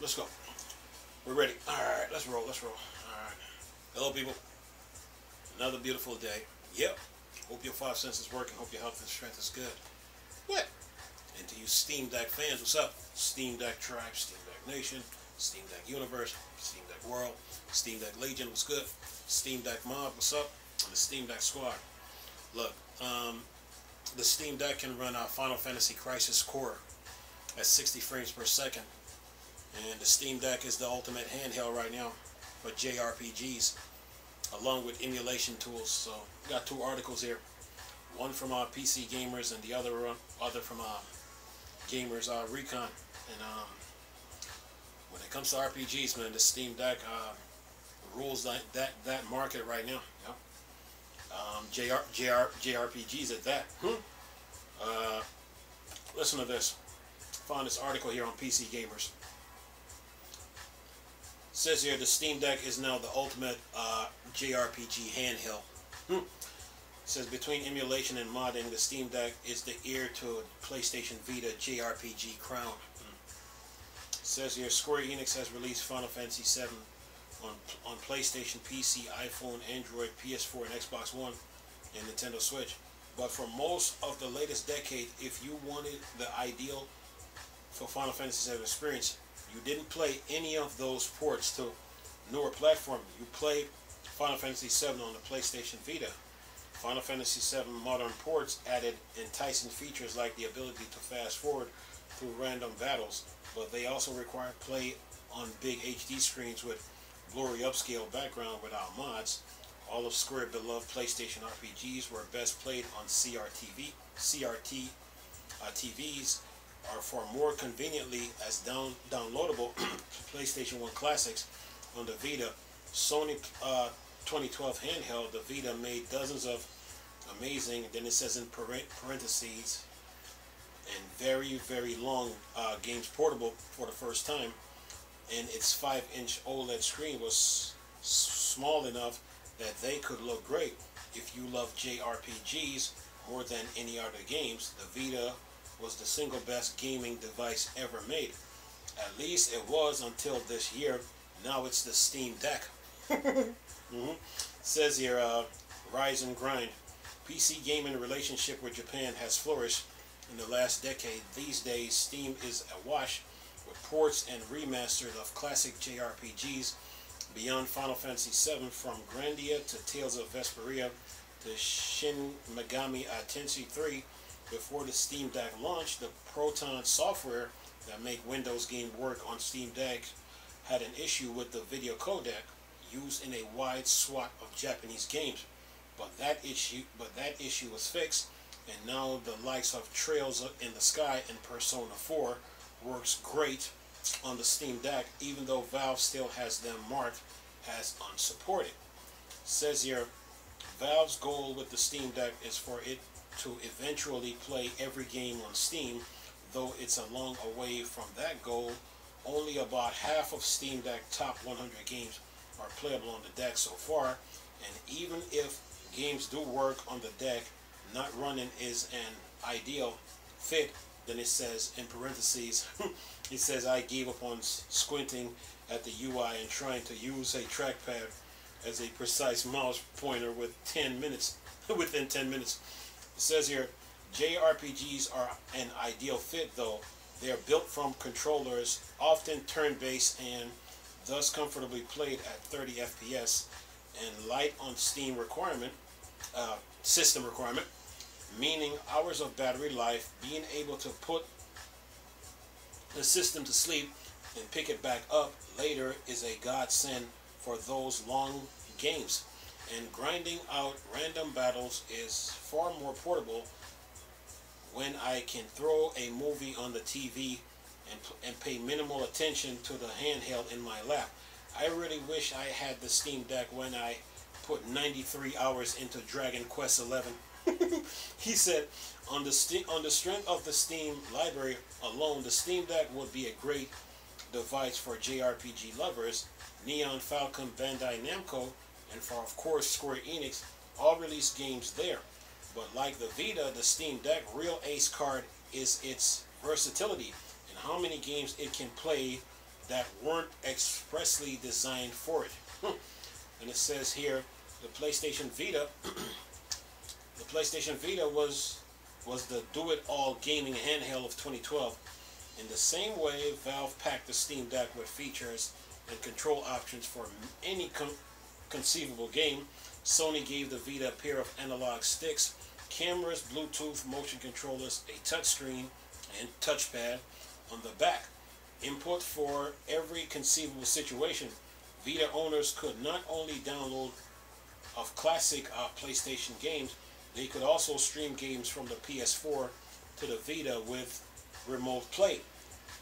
Let's go. We're ready. Alright, let's roll. Alright. Hello, people. Another beautiful day. Yep. Hope your five senses working. Hope your health and strength is good. What? And to you Steam Deck fans, what's up? Steam Deck Tribe, Steam Deck Nation, Steam Deck Universe, Steam Deck World, Steam Deck Legion, what's good? Steam Deck Mob, what's up? And the Steam Deck Squad. Look, the Steam Deck can run our Final Fantasy Crisis Core at 60 frames per second. And the Steam Deck is the ultimate handheld right now for Jrpgs, along with emulation tools. So we got two articles here, one from PC Gamers and the other from Gamers Recon. And when it comes to RPGs, man, the Steam Deck rules that market right now. Yep. Jrpgs at that. Listen to this. Found this article here on PC Gamers. It says here the Steam Deck is now the ultimate JRPG handheld. It says between emulation and modding, the Steam Deck is the heir to PlayStation Vita JRPG crown. It says here Square Enix has released Final Fantasy VII on PlayStation, PC, iPhone, Android, PS4, and Xbox One, and Nintendo Switch. But for most of the latest decade, if you wanted the ideal for Final Fantasy VII experience, you didn't play any of those ports to newer platform. You played Final Fantasy VII on the PlayStation Vita. Final Fantasy VII modern ports added enticing features like the ability to fast forward through random battles, but they also require play on big HD screens with blurry upscale background without mods. All of Square beloved PlayStation RPGs were best played on CRT TVs, are for more conveniently as downloadable PlayStation 1 classics on the Vita. Sony 2012 handheld, the Vita made dozens of amazing, then it says in parentheses, and very, very long games portable for the first time. And its 5-inch OLED screen was small enough that they could look great. If you love JRPGs more than any other games, the Vita was the single best gaming device ever made. At least it was until this year. Now it's the Steam Deck. Says here, rise and grind. PC gaming relationship with Japan has flourished in the last decade. These days, Steam is awash with ports and remasters of classic JRPGs beyond Final Fantasy VII, from Grandia to Tales of Vesperia to Shin Megami Tensei 3. Before the Steam Deck launched, the Proton software that make Windows game work on Steam Deck had an issue with the video codec used in a wide swath of Japanese games. But that issue was fixed, and now the likes of Trails in the Sky and Persona 4 works great on the Steam Deck, even though Valve still has them marked as unsupported. It says here, Valve's goal with the Steam Deck is for it to eventually play every game on Steam, though it's a long way from that goal. Only about half of Steam Deck top 100 games are playable on the deck so far, and even if games do work on the deck, not running is an ideal fit. Then it says in parentheses, it says I gave up on squinting at the UI and trying to use a trackpad as a precise mouse pointer within 10 minutes. It says here, JRPGs are an ideal fit, though. They are built from controllers, often turn-based, and thus comfortably played at 30 FPS and light on Steam system requirement, meaning hours of battery life. Being able to put the system to sleep and pick it back up later is a godsend for those long games. And grinding out random battles is far more portable when I can throw a movie on the TV and pay minimal attention to the handheld in my lap. I really wish I had the Steam Deck when I put 93 hours into Dragon Quest XI. He said, on the strength of the Steam library alone, the Steam Deck would be a great device for JRPG lovers. Neon Falcon, Bandai Namco, and for, of course, Square Enix all release games there. But like the Vita, the Steam Deck real ace card is its versatility and how many games it can play that weren't expressly designed for it. And it says here, the PlayStation Vita, the PlayStation Vita was the do-it-all gaming handheld of 2012. In the same way, Valve packed the Steam Deck with features and control options for any conceivable game, Sony gave the Vita a pair of analog sticks, cameras, Bluetooth, motion controllers, a touchscreen, and touchpad on the back. Input for every conceivable situation. Vita owners could not only download of classic PlayStation games, they could also stream games from the PS4 to the Vita with remote play.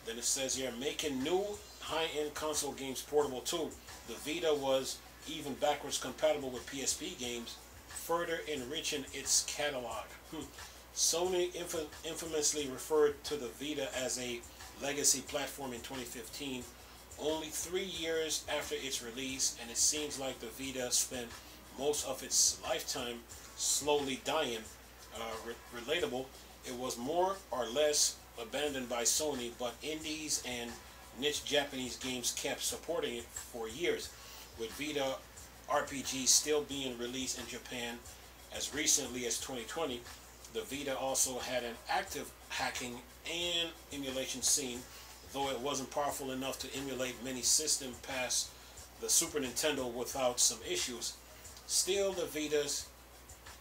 Then it says here, making new high-end console games portable too. The Vita was even backwards compatible with PSP games, further enriching its catalog. Sony infamously referred to the Vita as a legacy platform in 2015, only 3 years after its release, and it seems like the Vita spent most of its lifetime slowly dying. Relatable, it was more or less abandoned by Sony, but indies and niche Japanese games kept supporting it for years, with Vita RPGs still being released in Japan as recently as 2020. The Vita also had an active hacking and emulation scene, though it wasn't powerful enough to emulate many systems past the Super Nintendo without some issues. Still, the Vita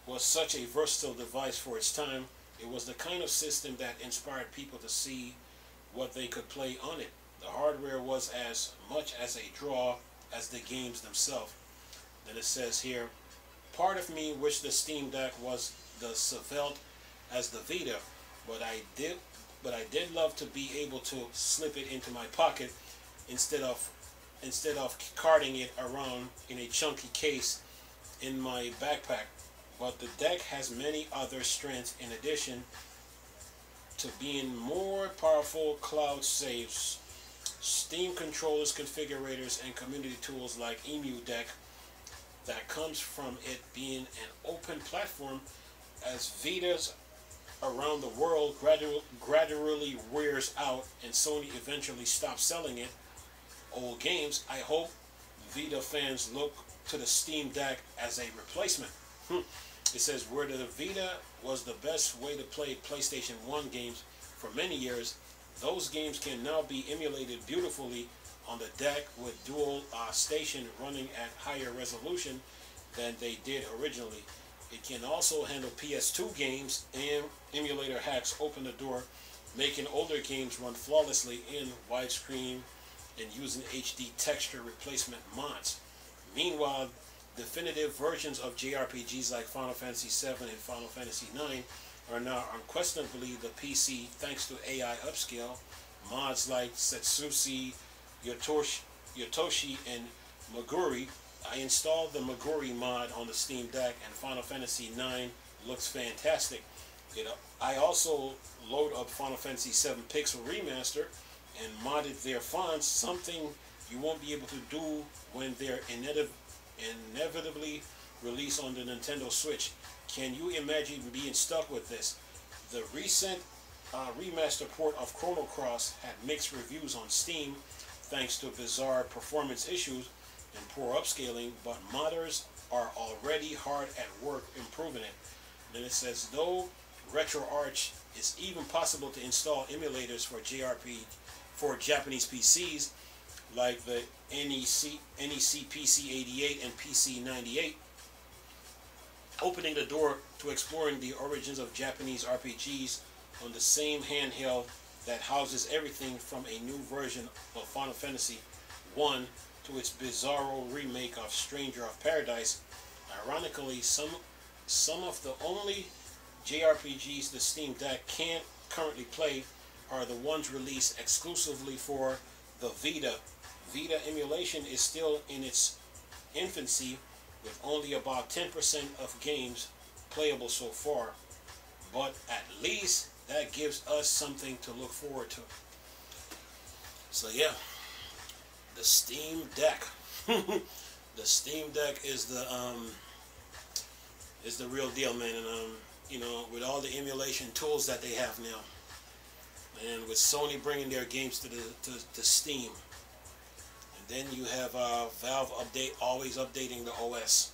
was such a versatile device for its time. It was the kind of system that inspired people to see what they could play on it. The hardware was as much as a draw as the games themselves. Then it says here, part of me wished the Steam Deck was the svelte as the Vita, but I did love to be able to slip it into my pocket instead of carting it around in a chunky case in my backpack. But the deck has many other strengths in addition to being more powerful cloud saves, Steam controllers, configurators, and community tools like EmuDeck that comes from it being an open platform. As Vitas around the world gradually wears out and Sony eventually stops selling it, old games, I hope Vita fans look to the Steam Deck as a replacement. It says, where the Vita was the best way to play PlayStation 1 games for many years, those games can now be emulated beautifully on the deck with dual station running at higher resolution than they did originally. It can also handle PS2 games, and emulator hacks open the door, making older games run flawlessly in widescreen and using HD texture replacement mods. Meanwhile, definitive versions of Jrpgs like Final Fantasy VII and Final Fantasy IX are now unquestionably the PC thanks to AI upscale. Mods like Setsushi, Yotoshi, and Maguri. I installed the Maguri mod on the Steam Deck, and Final Fantasy IX looks fantastic. I also load up Final Fantasy VII Pixel Remaster and modded their fonts, something you won't be able to do when they're inevitably released on the Nintendo Switch. Can you imagine being stuck with this? The recent remaster port of Chrono Cross had mixed reviews on Steam thanks to bizarre performance issues and poor upscaling, but modders are already hard at work improving it. Then it says, though RetroArch is even possible to install emulators for Japanese PCs like the NEC PC88 and PC98, opening the door to exploring the origins of Japanese RPGs on the same handheld that houses everything from a new version of Final Fantasy I to its bizarro remake of Stranger of Paradise. Ironically, some of the only JRPGs the Steam Deck can't currently play are the ones released exclusively for the Vita. Vita emulation is still in its infancy, with only about 10% of games playable so far, but at least that gives us something to look forward to. So yeah, the Steam Deck. The Steam Deck is the real deal, man. And you know, with all the emulation tools that they have now, and with Sony bringing their games to Steam, then you have Valve always updating the OS,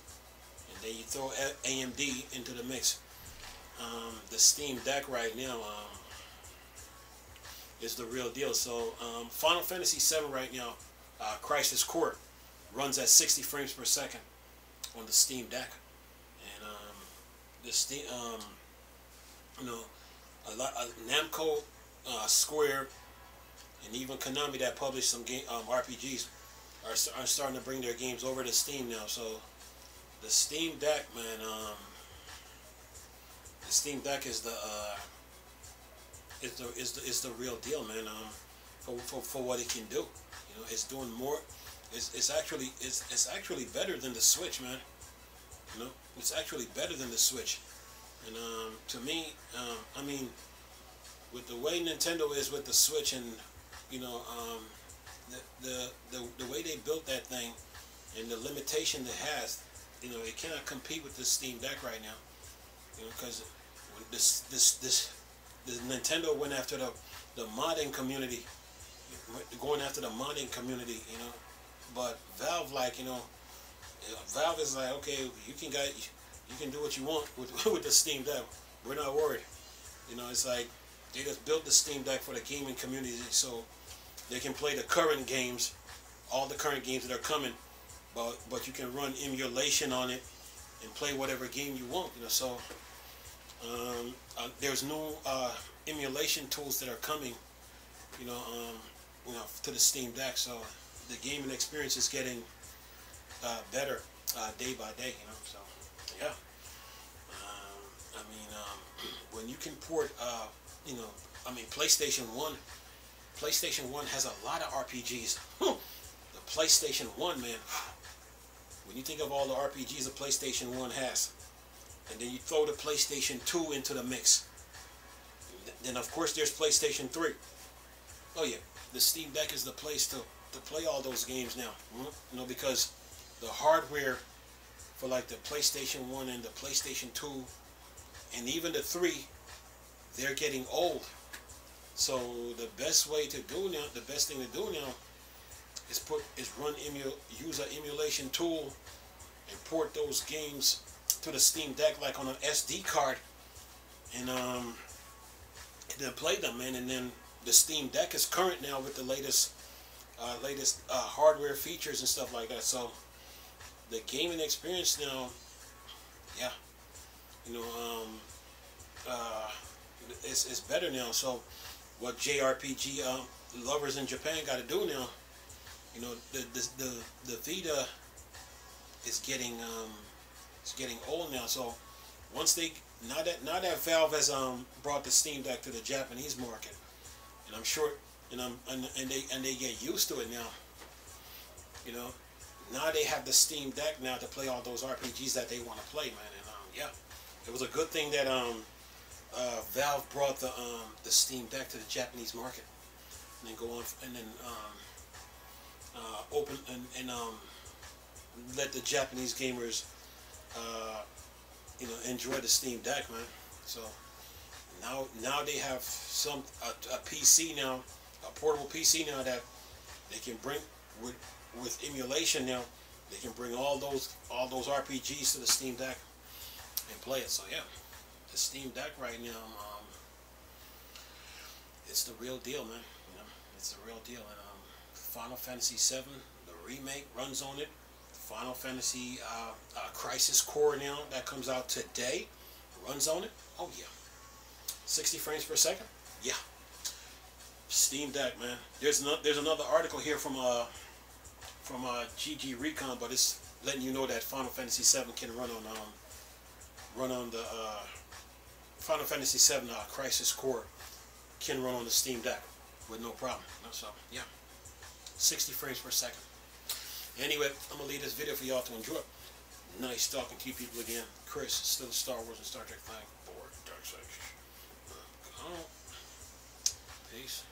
and then you throw AMD into the mix. The Steam Deck right now is the real deal. So Final Fantasy VII right now, Crisis Core, runs at 60 frames per second on the Steam Deck, and the Steam, Namco, Square, and even Konami that published some game RPGs are starting to bring their games over to Steam now. So the Steam Deck, man, the Steam Deck is the real deal, man. For what it can do, it's doing more. It's actually better than the Switch, man. It's actually better than the Switch. And to me, I mean, with the way Nintendo is with the Switch, and the way they built that thing, and the limitation it has, it cannot compete with the Steam Deck right now. Because this Nintendo went after the modding community, but Valve, Valve is like, okay, you can do what you want with the Steam Deck. We're not worried. It's like they just built the Steam Deck for the gaming community, so they can play the current games, all the current games that are coming, but you can run emulation on it and play whatever game you want. So there's new emulation tools that are coming, to the Steam Deck. So the gaming experience is getting better day by day. So yeah. When you can port, PlayStation 1 has a lot of RPGs. The PlayStation 1, man. When you think of all the RPGs the PlayStation 1 has, and then you throw the PlayStation 2 into the mix, then of course there's PlayStation 3. Oh yeah, the Steam Deck is the place to play all those games now. Because the hardware for like the PlayStation 1 and the PlayStation 2 and even the 3, they're getting old. So the best thing to do now is use an emulation tool and port those games to the Steam Deck like on an SD card, and then play them, man. And then the Steam Deck is current now with the latest hardware features and stuff like that. So the gaming experience now, yeah, it's better now. So what Jrpg lovers in Japan got to do now, the Vita is getting old now. So now that Valve has brought the Steam Deck to the Japanese market, and I'm sure, and they get used to it now. Now they have the Steam Deck now to play all those RPGs that they want to play, man. And yeah, it was a good thing that Valve brought the Steam Deck to the Japanese market, and then go on and then open and let the Japanese gamers enjoy the Steam Deck, man. So now they have a PC now, a portable PC now that they can bring with emulation now. They can bring all those RPGs to the Steam Deck and play it. So yeah, the Steam Deck right now, it's the real deal, man. It's the real deal. And Final Fantasy VII, the remake, runs on it. Final Fantasy Crisis Core now that comes out today runs on it. Oh yeah, 60 frames per second. Yeah, Steam Deck, man. There's another article here from GG Recon, but it's letting you know that Final Fantasy VII can run on the Final Fantasy VII Crisis Core can run on the Steam Deck with no problem. So yeah, 60 frames per second. Anyway, I'm gonna leave this video for y'all to enjoy. Nice talking to you people again. Chris, still Star Wars and Star Trek thing. Bored, dark side. Peace.